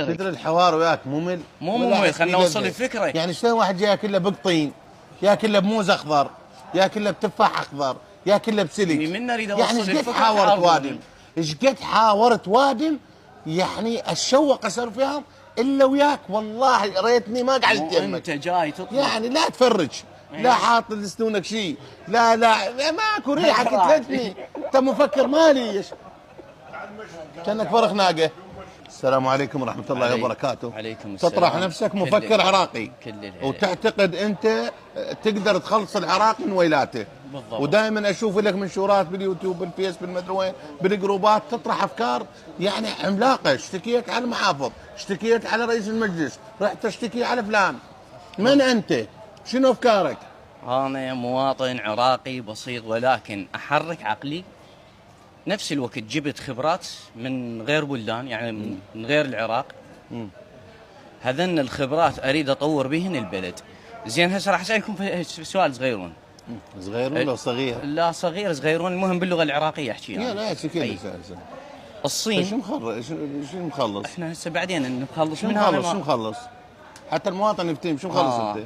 احترق. تدري الحوار وياك ممل؟ مو ممل، خلنا نوصل الفكره. يعني شلون واحد جاي ياكل له بقطين، ياكل له بموز اخضر، ياكل له بتفاح اخضر، ياكل له بسلك. من اريد اوصل يعني ايش قد الفكره. حاورت وادم، ايش قد حاورت وادم، يعني اتشوق اسولف فيهم الا وياك. والله ريتني ما قعدت انت جاي تطلع يعني لا تفرج، لا حاط لسنونك شيء، لا ماكو ريحه قتلتني. انت مفكر مالي كانك فرخ ناقه. السلام عليكم ورحمه الله وبركاته. عليكم السلام. تطرح نفسك مفكر عراقي وتعتقد انت تقدر تخلص العراق من ويلاته. بالضبط. ودائما اشوف لك منشورات باليوتيوب بالفيس بالمدري وين بالجروبات تطرح افكار يعني عملاقه. اشتكيت على المحافظ، اشتكيت على رئيس المجلس، رحت اشتكي على فلان. من انت؟ شنو افكارك؟ انا مواطن عراقي بسيط، ولكن احرك عقلي. نفس الوقت جبت خبرات من غير بلدان، يعني من غير العراق. هذن الخبرات اريد اطور بهن البلد. زين هسه راح اسالكم في سؤال صغيرون. صغير ولا صغير؟ لا صغير صغيرون، المهم باللغه العراقيه احكي يعني. لا شكل الصين شو شو مخلص؟ احنا هسه بعدين نخلص شو مخلص؟ حتى المواطن يفتهم شو مخلص انت؟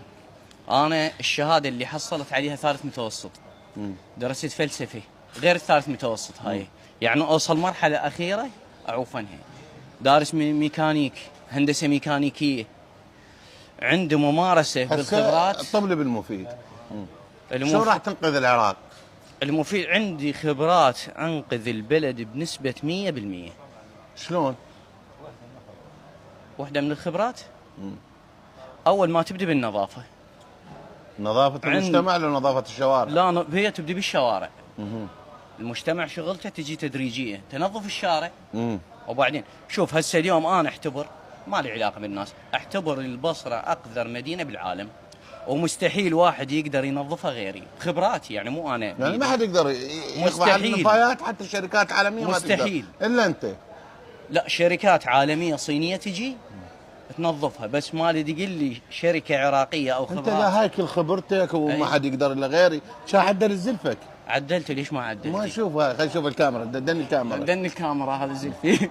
انا الشهاده اللي حصلت عليها ثالث متوسط. درست فلسفه غير الثالث متوسط هاي، يعني اوصل مرحله اخيره اعوفنها. دارس ميكانيك، هندسه ميكانيكيه، عنده ممارسه بالخبرات. طب بالمفيد شو راح تنقذ العراق؟ المفيد عندي خبرات انقذ البلد بنسبه 100%. شلون؟ واحده من الخبرات اول ما تبدي بالنظافه. نظافه المجتمع ولا نظافه الشوارع؟ لا هي تبدي بالشوارع. المجتمع شغلته تجي تدريجيه، تنظف الشارع. وبعدين شوف هسه اليوم انا اعتبر ما لي علاقه بالناس، اعتبر البصره اقذر مدينه بالعالم، ومستحيل واحد يقدر ينظفها غيري. خبراتي يعني مو انا يعني ما حد يقدر يقضي على النفايات، حتى الشركات العالميه مستحيل ما تقدر الا انت. لا شركات عالميه صينيه تجي تنظفها، بس ما لي تقول لي شركه عراقيه او خبرات. انت لا هيك خبرتك وما حد يقدر الا غيري. شو عدل الزلفك؟ عدلت ليش ما عدلت؟ ما اشوفها. خلينا نشوف الكاميرا. دني الكاميرا هذا زلفي.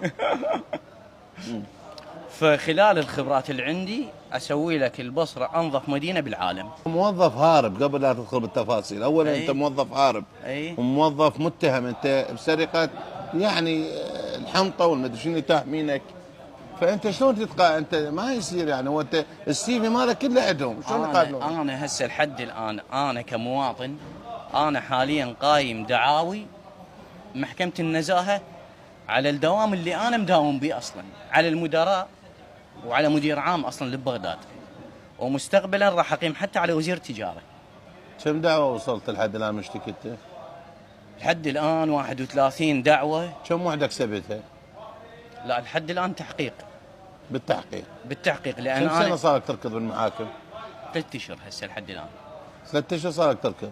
فخلال الخبرات اللي عندي اسوي لك البصره انظف مدينه بالعالم. موظف هارب قبل لا تدخل بالتفاصيل. اولا انت موظف هارب وموظف متهم انت بسرقه يعني الحنطه والمدري شنو تحمينك. فانت شلون تتقى؟ انت ما يصير يعني. هو انت السي في مالك كله عندهم، شلون يقابلون؟ انا هسه لحد الان انا كمواطن انا حاليا قايم دعاوي محكمه النزاهه على الدوام اللي انا مداوم به اصلا، على المدراء وعلى مدير عام اصلا لبغداد، ومستقبلا راح اقيم حتى على وزير التجاره. كم دعوه وصلت لحد الان مشتكيته؟ لحد الان 31 دعوه. كم وحده كسبتها؟ لا لحد الان تحقيق. بالتحقيق لان كم سنه صار لك تركض بالمحاكم؟ 3 اشهر هسه لحد الان. 3 اشهر صار لك تركض؟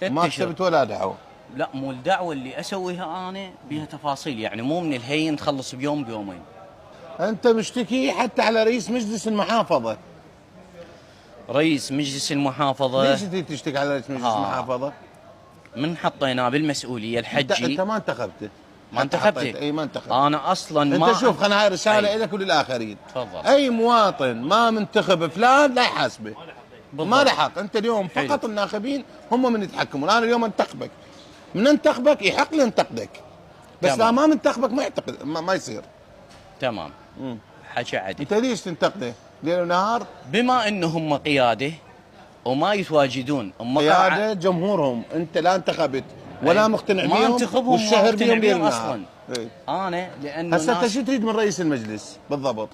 ما كسبت ولا دعوه؟ لا مو الدعوه اللي اسويها انا بيها تفاصيل، يعني مو من الهين تخلص بيوم بيومين. انت مشتكي حتى على رئيس مجلس المحافظه. رئيس مجلس المحافظه. ليش انت تشتكي على رئيس مجلس المحافظه؟ من حطيناه بالمسؤوليه الحجي. انت ما انتخبته. ما انتخبته. اي ما انتخبت. انا اصلا انت ما شوف خلنا هاي رساله لك وللاخرين. تفضل. اي مواطن ما منتخب فلان لا يحاسبه. ما له حق. انت اليوم فقط الناخبين هم من يتحكمون. انا اليوم انتخبك، من انتخبك يحق لي انتقدك، بس لا ما منتخبك ما يعتقد ما يصير. تمام. حكي عدل. انت ليش تنتقده ليل ونهار؟ بما انهم قياده وما يتواجدون. قياده جمهورهم. انت لا انتخبت ولا مقتنع بيهم، ما انتخبهم والشهر بيهم اصلا. انا لانه هسه انت شو تريد من رئيس المجلس بالضبط؟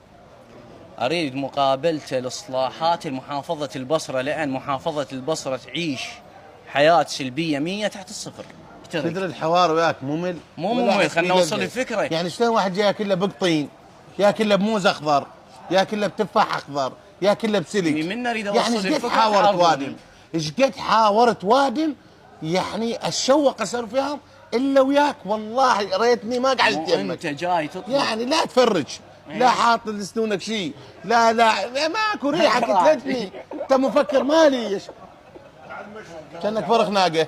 اريد مقابلته لاصلاحات محافظه البصره، لان محافظه البصره تعيش حياه سلبيه 100 تحت الصفر. تدري الحوار وياك ممل؟ مو ممل، خلنا نوصل الفكره. يعني شلون واحد جاي ياكل له بقطين، ياكل له بموز اخضر، ياكل له بتفاح اخضر، ياكل له بسلك. من اريد اوصل يعني ايش قد حاورت وادم، ايش قد حاورت وادم، يعني اتشوق اسولف فيهم الا وياك. والله ريتني ما قعدت يمك. انت جاي تطلع يعني لا تفرج، لا حاط لسنونك شيء، لا ماكو ريحه قتلتني. انت مفكر مالي كانك فرخ ناقه.